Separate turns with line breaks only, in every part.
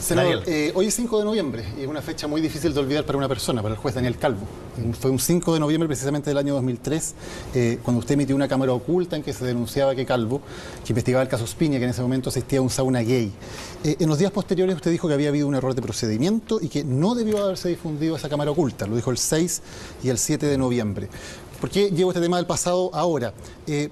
Senador, hoy es 5 de noviembre y es una fecha muy difícil de olvidar para una persona, para el juez Daniel Calvo. Fue un 5 de noviembre precisamente del año 2003, cuando usted emitió una cámara oculta en que se denunciaba que Calvo, que investigaba el caso Spiña, que en ese momento asistía a un sauna gay. En los días posteriores usted dijo que había habido un error de procedimiento y que no debió haberse difundido esa cámara oculta. Lo dijo el 6 y el 7 de noviembre. ¿Por qué llevo este tema del pasado ahora?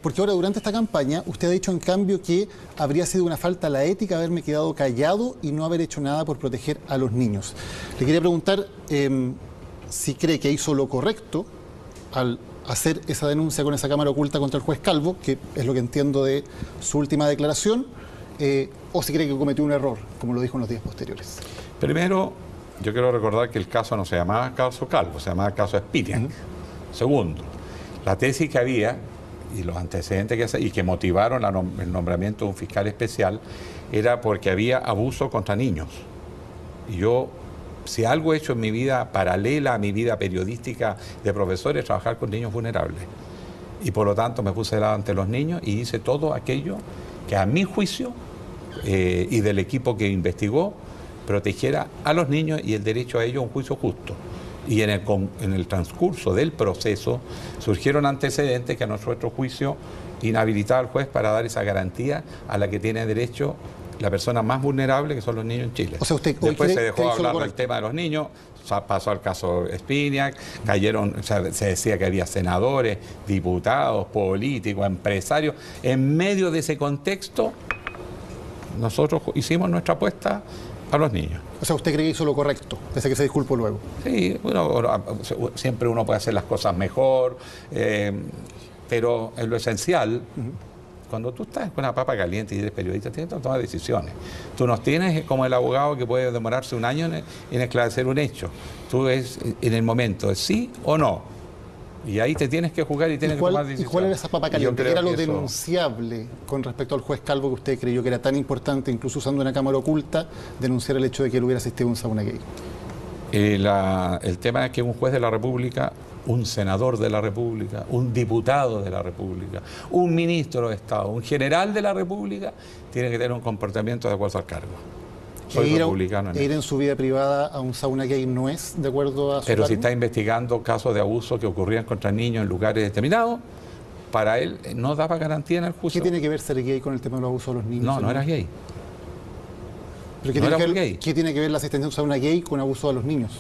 Porque ahora, durante esta campaña, usted ha dicho en cambio que habría sido una falta a la ética haberme quedado callado y no haber hecho nada por proteger a los niños. Le quería preguntar si cree que hizo lo correcto al hacer esa denuncia con esa cámara oculta contra el juez Calvo, que es lo que entiendo de su última declaración, o si cree que cometió un error, como lo dijo en los días posteriores.
Primero, yo quiero recordar que el caso no se llamaba caso Calvo, se llamaba caso Spiña. Segundo, la tesis que había y los antecedentes que motivaron el nombramiento de un fiscal especial era porque había abuso contra niños. Y yo, si algo he hecho en mi vida paralela a mi vida periodística de profesor, es trabajar con niños vulnerables. Y por lo tanto me puse delante de los niños y hice todo aquello que a mi juicio y del equipo que investigó protegiera a los niños y el derecho a ellos a un juicio justo. Y en el transcurso del proceso surgieron antecedentes que a nuestro juicio inhabilitaba al juez para dar esa garantía a la que tiene derecho la persona más vulnerable, que son los niños en Chile.
O sea, usted
después se dejó hablar del tema de los niños, pasó al caso Spiña, cayeron, o sea, se decía que había senadores, diputados, políticos, empresarios. En medio de ese contexto, nosotros hicimos nuestra apuesta a los niños.
O sea, ¿usted cree que hizo lo correcto, pese a que se disculpó luego?
Sí, bueno, siempre uno puede hacer las cosas mejor, pero en lo esencial, cuando tú estás con una papa caliente y eres periodista, tienes que tomar decisiones. Tú no tienes como el abogado que puede demorarse un año en esclarecer un hecho. Tú ves en el momento, ¿es sí o no? Y ahí te tienes que jugar y tienes que tomar decisiones.
¿Y cuál era esa papa caliente? ¿Qué era lo denunciable con respecto al juez Calvo que usted creyó que era tan importante, incluso usando una cámara oculta, denunciar el hecho de que él hubiera asistido a un sauna gay?
El tema es que un juez de la República, un senador de la República, un diputado de la República, un ministro de Estado, un general de la República, tiene que tener un comportamiento de acuerdo al cargo. Soy republicano.
Ir en su vida privada a un sauna gay no es de acuerdo a su
Pero
cargo.
si está investigando casos de abuso que ocurrían contra niños en lugares determinados, para él no daba garantía en el juicio.
¿Qué tiene que ver ser gay con el tema de los abusos de los niños?
No, no eras gay.
¿Pero qué tiene que ver la asistencia a un sauna gay con abuso de los niños?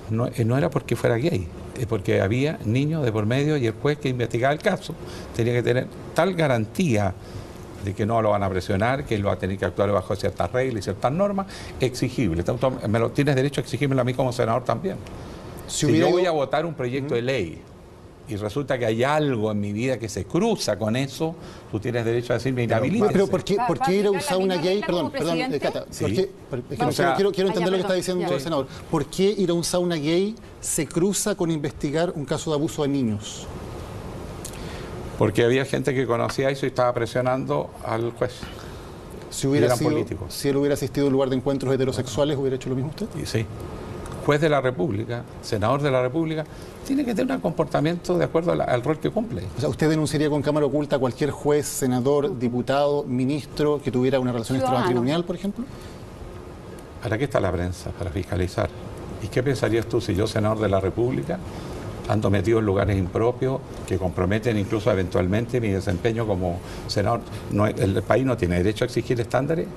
No era porque fuera gay, es porque había niños de por medio y el juez que investigaba el caso tenía que tener tal garantía de que no lo van a presionar, que él va a tener que actuar bajo ciertas reglas y ciertas normas, exigible. Tienes derecho a exigírmelo a mí como senador también. Si yo voy a votar un proyecto de ley y resulta que hay algo en mi vida que se cruza con eso, tú tienes derecho a decirme inhabilítate.
Pero ¿por qué ir a un sauna gay? Perdón, Cata, quiero entender lo que está diciendo el senador. ¿Por qué ir a un sauna gay se cruza con investigar un caso de abuso a niños?
Porque había gente que conocía eso y estaba presionando al juez.
Si él hubiera asistido a un lugar de encuentros heterosexuales, ¿hubiera hecho lo mismo usted?
Sí. Juez de la República, senador de la República, tiene que tener un comportamiento de acuerdo al rol que cumple.
O sea, ¿usted denunciaría con cámara oculta a cualquier juez, senador, diputado, ministro que tuviera una relación extramatrimonial, por ejemplo?
¿Para qué está la prensa? Para fiscalizar. ¿Y qué pensarías tú si yo, senador de la República, ando metido en lugares impropios que comprometen incluso eventualmente mi desempeño como senador? ¿El país no tiene derecho a exigir estándares?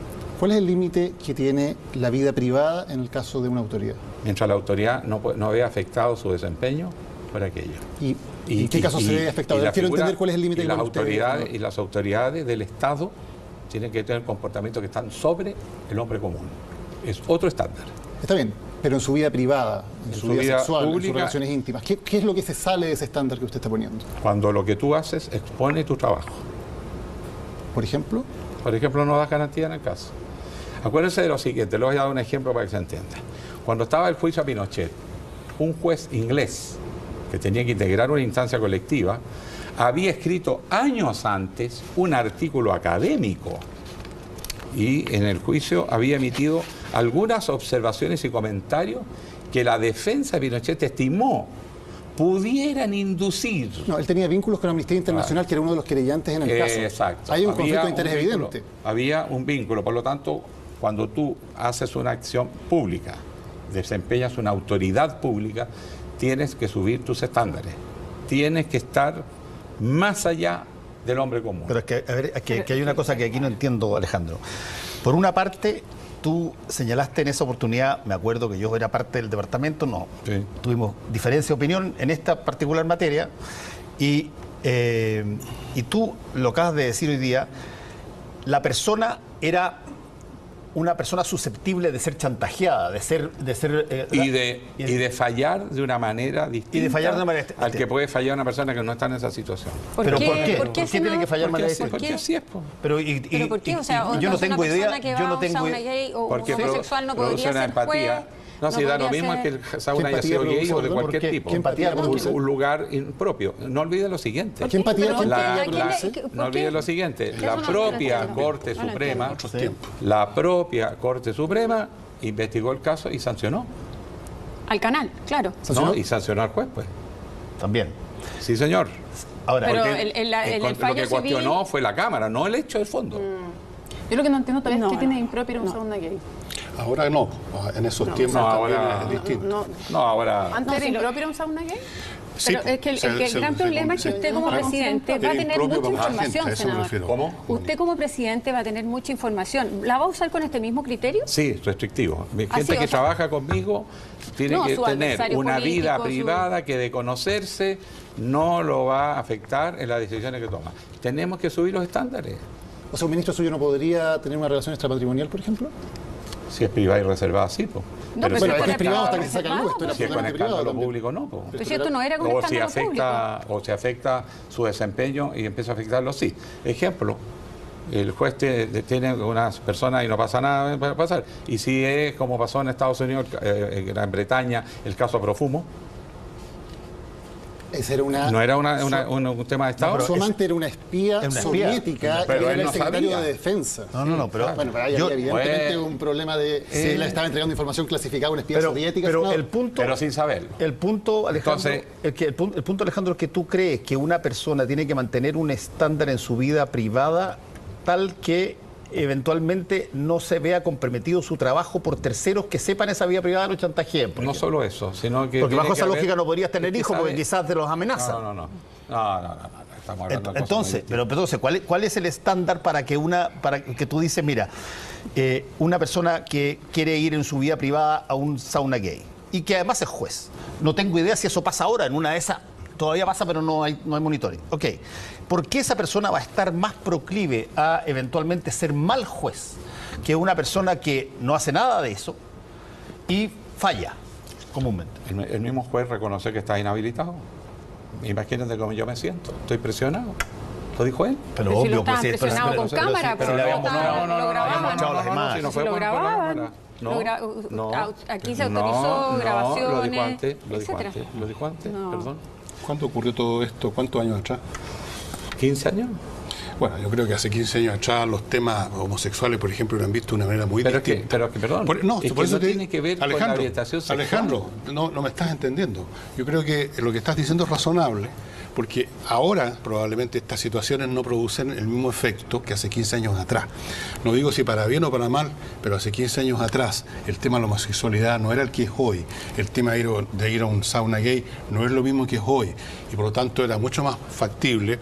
¿Cuál es el límite que tiene la vida privada en el caso de una autoridad?
Mientras la autoridad no vea afectado su desempeño, por aquello.
¿Y en qué caso se ve afectado? Quiero entender cuál es el límite que
y las autoridades del Estado tienen que tener comportamientos que están sobre el hombre común. Es otro estándar.
Está bien, pero en su vida privada, en su vida sexual, pública, en sus relaciones íntimas, ¿qué es lo que se sale de ese estándar que usted está poniendo?
Cuando lo que tú haces expone tu trabajo.
¿Por ejemplo?
Por ejemplo, no das garantía en el caso. Acuérdense de lo siguiente, les voy a dar un ejemplo para que se entienda. Cuando estaba el juicio a Pinochet, un juez inglés que tenía que integrar una instancia colectiva había escrito años antes un artículo académico y en el juicio había emitido algunas observaciones y comentarios que la defensa de Pinochet estimó pudieran inducir.
No, él tenía vínculos con Amnistía Internacional, que era uno de los querellantes en el caso.
Exacto.
Hay un conflicto de interés evidente.
Había un vínculo, por lo tanto, cuando tú haces una acción pública, desempeñas una autoridad pública, tienes que subir tus estándares. Tienes que estar más allá del hombre común.
Pero es que, a ver, que hay una cosa que aquí no entiendo, Alejandro. Por una parte, tú señalaste en esa oportunidad, me acuerdo que yo era parte del departamento,
Sí.
Tuvimos diferencia de opinión en esta particular materia, y tú lo acabas de decir hoy día, la persona era una persona susceptible de ser chantajeada,
Y de fallar de una manera distinta
Y de fallar de una manera
al que puede fallar una persona que no está en esa situación.
¿Pero por qué? ¿Por qué
si
tiene
no?
que fallar de manera distinta?
Porque así es, po.
Pero
¿por qué? O sea,
yo no tengo idea, yo no tengo
una gay o
Porque
homosexual no
produce
podría
una
ser
empatía.
juez.
No, si da lo mismo es que el sauna haya sido gay o de cualquier tipo.
¿Qué empatía produce?
Un lugar impropio. No olvide lo siguiente.
¿Qué empatía
produce?
No olvide lo siguiente. La
Eso no
propia
entiendo.
Corte
No lo
Suprema,
entiendo.
la propia Corte Suprema investigó el caso y sancionó.
Al canal, claro.
¿No? Y sancionó al juez, pues.
También.
Sí, señor.
Ahora,
Pero
porque-
el
Lo
fallo
que cuestionó
civil...
fue la Cámara, no el hecho de fondo.
Yo lo que no entiendo todavía
No,
es que tiene
no.
impropio un sauna gay.
Ahora no, en esos tiempos
No,
también
ahora-
es distinto.
No,
No, ahora...
¿Antes
No,
era
sí, lo-
impropio un sauna gay?
Sí,
Pero es que el gran problema es que usted como presidente va a
Era
tener
impropio
mucha
para mucha gente,
información,
a eso me
senador.
refiero.
¿Cómo?
Usted como presidente va a tener mucha información. ¿La va a usar con este mismo criterio?
Sí, restrictivo. Mi
Ah,
gente
sí,
que
o sea-
trabaja conmigo tiene
No,
que
su
tener
adversario
una vida
político, su-
privada que de conocerse no lo va a afectar en las decisiones que toma. Tenemos que subir los estándares.
O sea, un ministro suyo no podría tener una relación extrapatrimonial, por ejemplo.
Si es privada y reservada, sí, po.
No,
Pero
pero
si
Bueno,
es
es que es
con
privado hasta
el
que se saca luz. Esto era
si es con
absolutamente privado
escándalo
también.
público, no, po.
Pero si esto no era con
O si
escándalo
afecta, o si afecta su desempeño y empieza a afectarlo, sí. Ejemplo, el juez tiene unas personas y no pasa nada, puede pasar. Y si es como pasó en Estados Unidos, en Gran Bretaña, el caso Profumo,
Esa era una...
no era un tema de Estado.
Su amante era una espía
Era una espía.
soviética
Pero
y
él
era el
no
secretario
sabía.
de Defensa.
No, pero...
Bueno, pero ahí
yo-
había evidentemente
Bueno.
un problema de... Si le estaba entregando información clasificada a una espía soviética.
pero
no.
el punto...
Pero sin saberlo.
El punto, Alejandro,
Entonces-
el punto, Alejandro, es que tú crees que una persona tiene que mantener un estándar en su vida privada tal que eventualmente no se vea comprometido su trabajo por terceros que sepan esa vida privada y lo chantajeen. por
No
ejemplo.
solo eso, sino que...
Porque
tiene
bajo
que
esa
haber-
lógica no podrías tener
es que
hijos porque
sabe-
quizás te los amenazan.
No. Estamos hablando de cosas muy
Entonces,
distintas.
pero entonces, ¿cuál es el estándar para que tú dices, mira, una persona que quiere ir en su vida privada a un sauna gay y que además es juez? No tengo idea si eso pasa ahora, en una de esas todavía pasa, pero no hay monitoring. Ok, ¿por qué esa persona va a estar más proclive a eventualmente ser mal juez que una persona que no hace nada de eso y falla comúnmente?
El mismo juez reconoce que está inhabilitado. Imagínate cómo yo me siento. Estoy presionado. ¿Lo dijo él?
Pero si lo estaban presionado con cámara,
pero
pues,
le habíamos-
lo grababan.
echado las imágenes.
si no
Si
fue
lo
por la
grababan.
cámara.
Aquí se autorizó
Lo
grabaciones,
dijo antes,
etcétera.
lo dijo antes,
No.
perdón.
¿Cuándo ocurrió todo esto? ¿Cuántos años atrás?
15 años.
Bueno, yo creo que hace 15 años atrás los temas homosexuales, por ejemplo, eran vistos de una manera muy
Pero que,
distinta.
perdón,
No,
es
por
que
eso
no tiene que ver con la orientación sexual.
Alejandro, no me estás entendiendo. Yo creo que lo que estás diciendo es razonable, porque ahora probablemente estas situaciones no producen el mismo efecto que hace 15 años atrás. No digo si para bien o para mal, pero hace 15 años atrás el tema de la homosexualidad no era el que es hoy. El tema de ir a un sauna gay no es lo mismo que es hoy. Y por lo tanto era mucho más factible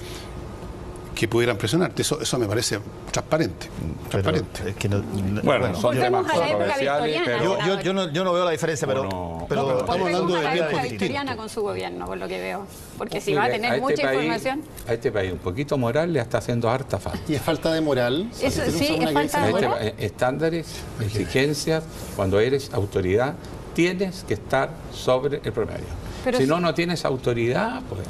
que pudieran presionarte. Eso me parece transparente. Transparente.
Es que no-
Bueno, son
Volvemos
temas
a la época
controversiales,
victoriana.
pero...
yo no veo la diferencia, pero...
Bueno,
pero
pero estamos hablando
Volvemos
de
a la
tiempos
época
distintos.
victoriana con su gobierno, por lo que veo. Porque si va a
Mire,
tener
este
mucha
país-
información...
A este país un poquito moral le está haciendo harta falta.
Y es falta de moral.
Eso
Hacer un
sí,
sauna
es
gay
falta de
sin
moral.
moral.
Estándares, exigencias, cuando eres autoridad, tienes que estar sobre el promedio.
Pero
si
si-
no, no tienes autoridad, pues...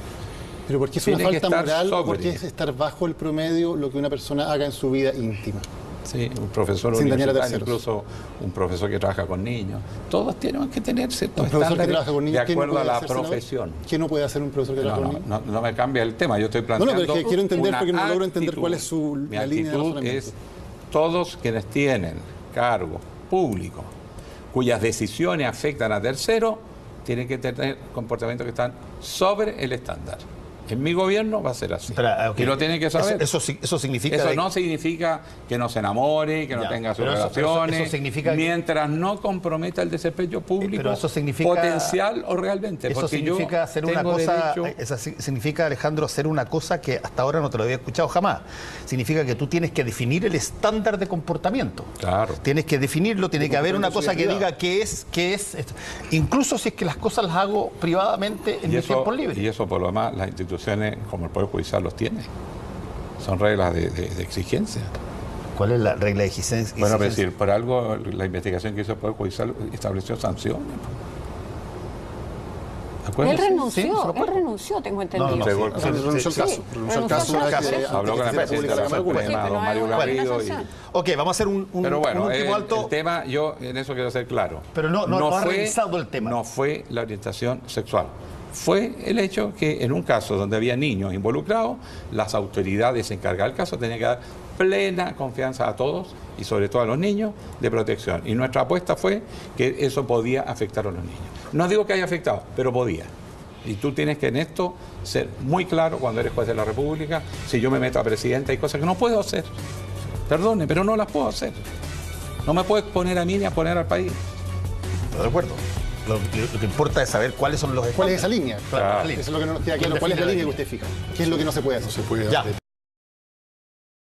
Pero ¿por qué es una
Tiene que
falta
estar
moral?
sobre.
¿Por qué es estar bajo el promedio lo que una persona haga en su vida íntima?
Sí, un profesor
Sin dañar a
universitario,
terceros.
incluso un profesor que trabaja con niños. Todos tenemos que tener ciertos
Un profesor que
estándares
trabaja con niños,
de acuerdo a
puede
la
hacer, senador?
profesión.
¿Qué no puede hacer un profesor que trabaja
No,
con
no,
niños?
no me cambia el tema. Yo estoy
No,
planteando.
pero es que quiero entender
una
porque no logro entender
actitud.
cuál es
Mi
la línea de
actitud
razonamiento.
es todos quienes tienen cargos públicos cuyas decisiones afectan a terceros tienen que tener comportamientos que están sobre el estándar. En mi gobierno va a ser así.
Espera, ok.
Y lo tienen que saber.
Eso significa...
Eso
de-
no significa que no se enamore, que no
Ya,
tenga sus
pero eso
relaciones,
significa que-
mientras no comprometa el desempeño público,
pero eso significa-
potencial o realmente.
Eso
porque yo
significa hacer una
tengo
cosa,
derecho-
eso significa, Alejandro, hacer una cosa que hasta ahora no te lo había escuchado jamás. Significa que tú tienes que definir el estándar de comportamiento.
Claro.
Tienes que definirlo, tiene que haber una
comportamiento
cosa que
privado.
diga qué es esto. Incluso si es que las cosas las hago privadamente en
Y
mi
eso,
tiempo libre.
y eso, por lo demás, las instituciones como el Poder Judicial los tienen. Son reglas de exigencia.
¿Cuál es la regla de exigencia?
Bueno, es decir, por algo la investigación que hizo el Poder Judicial estableció sanciones.
Él
Acuérdense.
Sí,
renunció,
se lo acuerdo.
tengo entendido.
No,
Entregó
sí,
el
sí,
Renunció al
sí,
caso.
sí.
Renunció al caso.
Renunció al
una
caso.
vez que
Habló con la
antes de que se
presidenta de la
publicara Cámara
Suprema,
Oculta.
don Mario
Bueno,
Garrido.
no hay
Ok, vamos a hacer un
Pero bueno,
último alto.
el tema, yo en eso quiero ser claro.
Pero no ha revisado el tema.
No fue la orientación sexual. Fue el hecho que en un caso donde había niños involucrados, las autoridades encargadas del caso tenían que dar plena confianza a todos y sobre todo a los niños de protección. Y nuestra apuesta fue que eso podía afectar a los niños. No digo que haya afectado, pero podía. Y tú tienes que en esto ser muy claro cuando eres juez de la República. Si yo me meto a presidenta, hay cosas que no puedo hacer. Perdone, pero no las puedo hacer. No me puedes poner a mí ni a poner al país.
De acuerdo. Lo que importa es saber cuáles son los
¿Cuál es esa línea?
Claro, la
Eso
línea.
es lo que no nos queda claro. ¿Cuál es la línea que usted fija? ¿Qué es lo que no se puede hacer?
No se puede
Ya.
dar